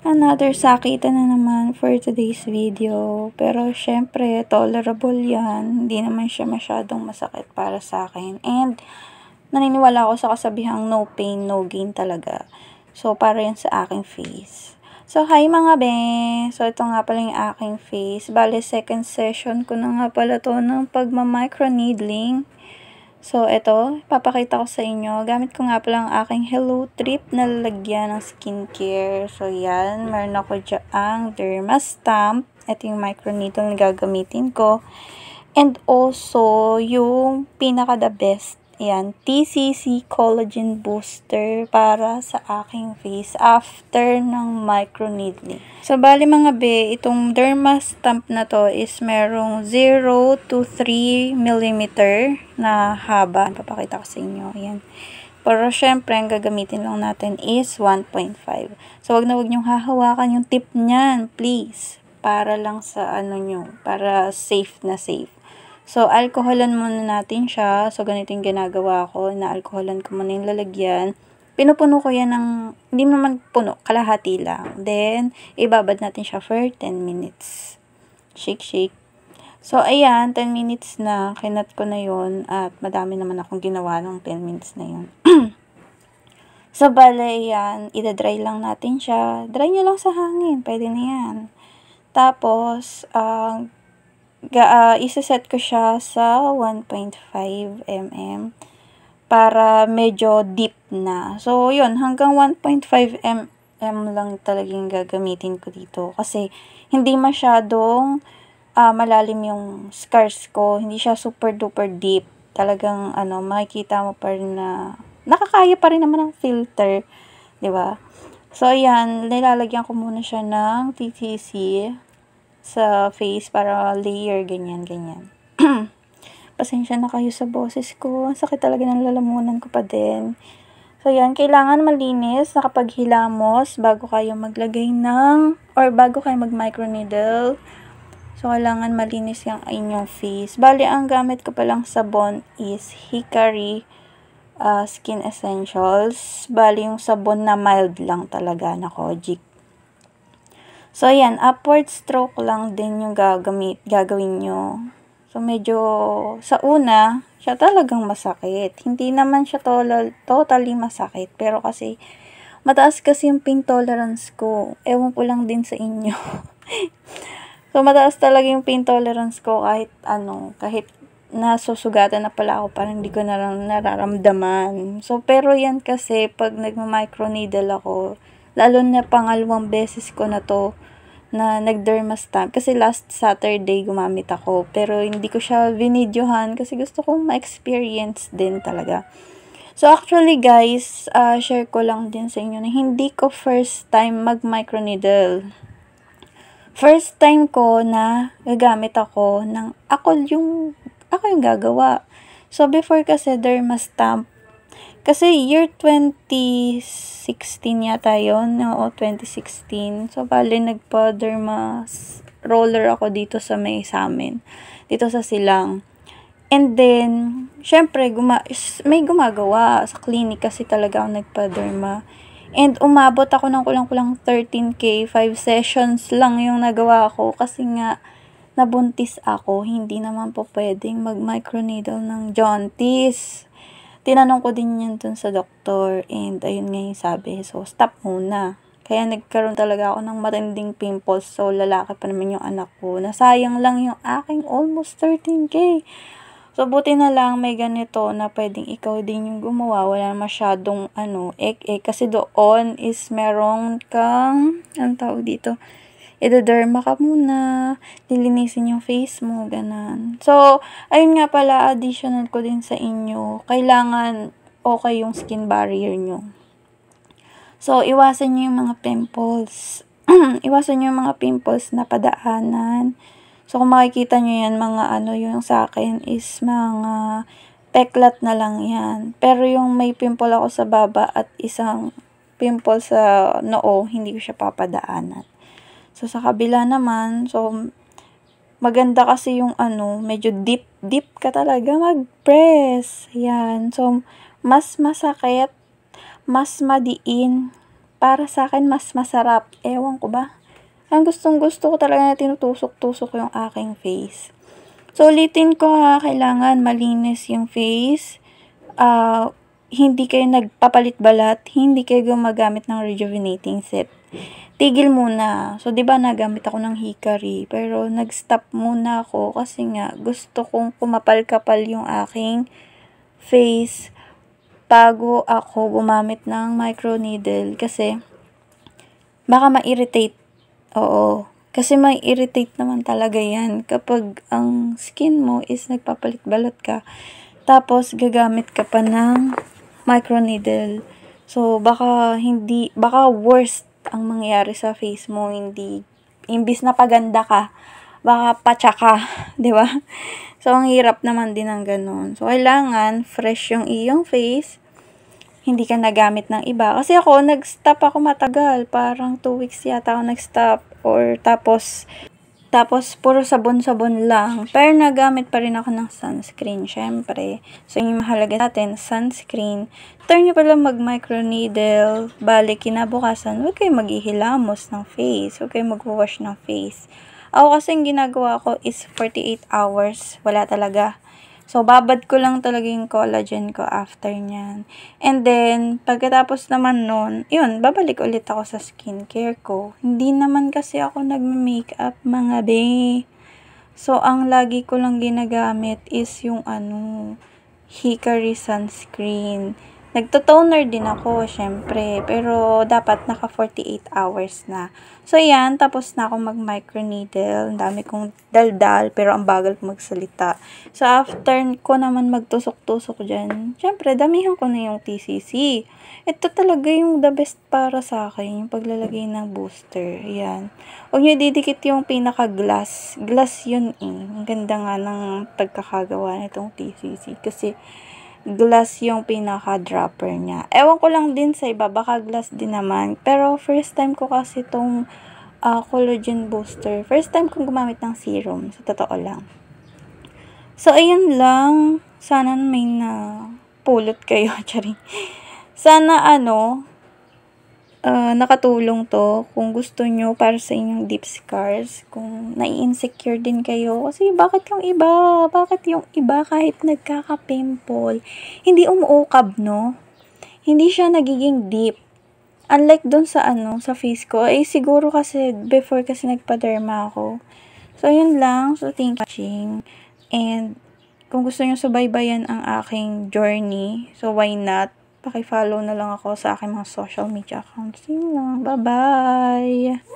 Another sakitan na naman for today's video. Pero syempre, tolerable yan. Hindi naman siya masyadong masakit para sa akin. And naniniwala ako sa kasabihang no pain, no gain talaga. So, para yan sa aking face. So, hi mga be! So, ito nga pala yung aking face. Bale, second session ko na nga pala to ng pagma-microneedling. So, ito, papakita ko sa inyo. Gamit ko nga pala ang aking Hello Trip na lalagyan ng skincare. So, yan. Meron ako dyang Dermastamp. Ito yung microneedle na gagamitin ko. And also, yung pinaka-the best. Yan, TCC Collagen Booster para sa aking face after ng microneedling. So, bali mga be, itong Dermastamp na to is merong 0 to 3 mm na haba. Papakita ko sa inyo. Yan. Pero syempre, ang gagamitin lang natin is 1.5. So, wag niyong hahawakan yung tip niyan, please. Para lang sa ano nyo, para safe na safe. So, alcoholan muna natin siya. So, ganito yung ginagawa ko. Na-alcoholan ko muna yung lalagyan. Pinupuno ko yan ng, hindi naman puno, kalahati lang. Then, ibabad natin siya for 10 minutes. Shake, shake. So, ayan, 10 minutes na. Kinat ko na yun. At madami naman akong ginawa ng 10 minutes na yun. So, bale, ayan, ida-dry lang natin siya. Dry nyo lang sa hangin. Pwede na yan. Tapos, isa-set ko siya sa 1.5 mm para medyo deep na. So, yun, hanggang 1.5 mm lang talagang gagamitin ko dito. Kasi, hindi masyadong malalim yung scars ko. Hindi siya super duper deep. Talagang, makikita mo pa rin na nakakaya pa rin naman ng filter. 'Di ba? So, ayan, nilalagyan ko muna siya ng TTC sa face para layer, ganyan. Pasensya na kayo sa boses ko. Ang sakit talaga ng lalamunan ko pa din. So, yan. Kailangan malinis, nakapaghilamos bago kayo maglagay ng, or bago kayo mag-microneedle. So, kailangan malinis yung inyong face. Bali, ang gamit ko palang sabon is Hikari Skin Essentials. Bali, yung sabon na mild lang talaga na Kojic. So, ayan, upward stroke lang din yung gagawin nyo. So, medyo, sa una, siya talagang masakit. Hindi naman siya totally masakit. Pero kasi, mataas kasi yung pain tolerance ko. Ewan ko lang din sa inyo. So, mataas talaga yung pain tolerance ko kahit nasusugatan na pala ako, parang hindi ko na lang nararamdaman. So, pero yan kasi, pag nagma-microneedle ako, lalo na pangalawang beses ko na to, na nag-Dermastamp. Kasi last Saturday gumamit ako. Pero hindi ko siya vinidyohan kasi gusto kong ma-experience din talaga. So actually guys, share ko lang din sa inyo na hindi ko first time mag-microneedle. First time ko na gagamit ako ng ako yung gagawa. So before kasi Dermastamp, kasi year 2016 yata yun. Oo, 2016. So, bali, nagpa-derma roller ako dito sa amin. Dito sa Silang. And then, syempre, may gumagawa sa clinic kasi talaga ako nagpa-derma. And umabot ako ng kulang-kulang 13K. 5 sessions lang yung nagawa ko. Kasi nga, nabuntis ako. Hindi naman po pwedeng mag-microneedle ng jaundice. Tinanong ko din yan dun sa doktor and ayun nga yung sabi, so stop muna. Kaya nagkaroon talaga ako ng matinding pimples, so lalaki pa naman yung anak ko. Nasayang lang yung aking almost 13K. So buti na lang may ganito na pwedeng ikaw din yung gumawa, wala masyadong kasi doon is merong kang, anong tawag dito, ida-derma ka muna, lilinisin yung face mo, ganan. So, ayun nga pala, additional ko din sa inyo, kailangan okay yung skin barrier nyo. So, iwasan nyo yung mga pimples. Iwasan nyo yung mga pimples na padaanan. So, kung makikita nyo yan, mga yung sa akin is mga peklat na lang yan. Pero yung may pimple ako sa baba at isang pimple sa noo, hindi ko siya papadaanan. So, sa kabila naman, so, maganda kasi yung medyo deep ka talaga mag-press. Yan. So, mas masakit, mas madiin, para sa akin mas masarap. Ewan ko ba? Ang gustong-gusto ko talaga na tinutusok-tusok yung aking face. So, ulitin ko ha, kailangan malinis yung face. Hindi kayo nagpapalit balat, hindi kayo gumagamit ng rejuvenating set. Tigil muna. So, 'di ba nagamit ako ng Hikari, pero nag-stop muna ako kasi nga gusto kong kumapal-kapal yung aking face bago ako gumamit ng microneedle kasi baka ma-irritate. Oo. Kasi mai-irritate naman talaga yan kapag ang skin mo is nagpapalit balot ka. Tapos, gagamit ka pa ng microneedle. So, baka worst ang mangyayari sa face mo. Hindi, imbis na paganda ka, baka patsa ka. Di ba? So, ang hirap naman din ng ganun. So, kailangan fresh yung iyong face. Hindi ka nagamit ng iba. Kasi ako, nag-stop ako matagal. Parang 2 weeks yata ako nag-stop. Tapos, puro sabon-sabon lang. Pero nagamit pa rin ako ng sunscreen, syempre. So, yung mahalaga natin, sunscreen. Turn nyo pala mag-microneedle. Bale, kinabukasan, huwag kayo maghihilamos ng face. Huwag kayo mag-wash ng face. Ako kasi yung ginagawa ko is 48 hours. Wala talaga. So, babad ko lang talaga yung collagen ko after nyan. And then, pagkatapos naman nun, yun, babalik ulit ako sa skincare ko. Hindi naman kasi ako nagme-makeup, mga be. So, ang lagi ko lang ginagamit is yung Hikari sunscreen. Nagto-toner din ako, syempre. Pero, dapat naka 48 hours na. So, yan. Tapos na ako mag-microneedle. Ang dami kong daldal, pero ang bagal ko magsalita. So, after ko naman magtusok-tusok dyan, syempre, damihan ko na yung TCC. Ito talaga yung the best para sa akin, yung paglalagay ng booster. Yan. Huwag nyo didikit yung pinaka-glass. Glass yun eh. Ang ganda nga ng pagkakagawa nitong TCC. Kasi, glass yung pinaka-dropper niya. Ewan ko lang din sa iba, baka glass din naman. Pero first time ko kasi itong collagen booster. First time kong gumamit ng serum, sa totoo lang. So, ayun lang. Sana may pulot kayo, Charing. Sana nakatulong to kung gusto nyo para sa inyong deep scars, kung nai-insecure din kayo kasi bakit yung iba kahit nagkaka-pimple hindi umuukab, no? Hindi siya nagiging deep, unlike dun sa sa face ko. Siguro kasi before kasi nagpa-derma ako. So yun lang. So thank you for watching, and kung gusto nyo subaybayan ang aking journey, so why not? Paki-follow na lang ako sa aking mga social media accounts. Yun lang. Bye-bye!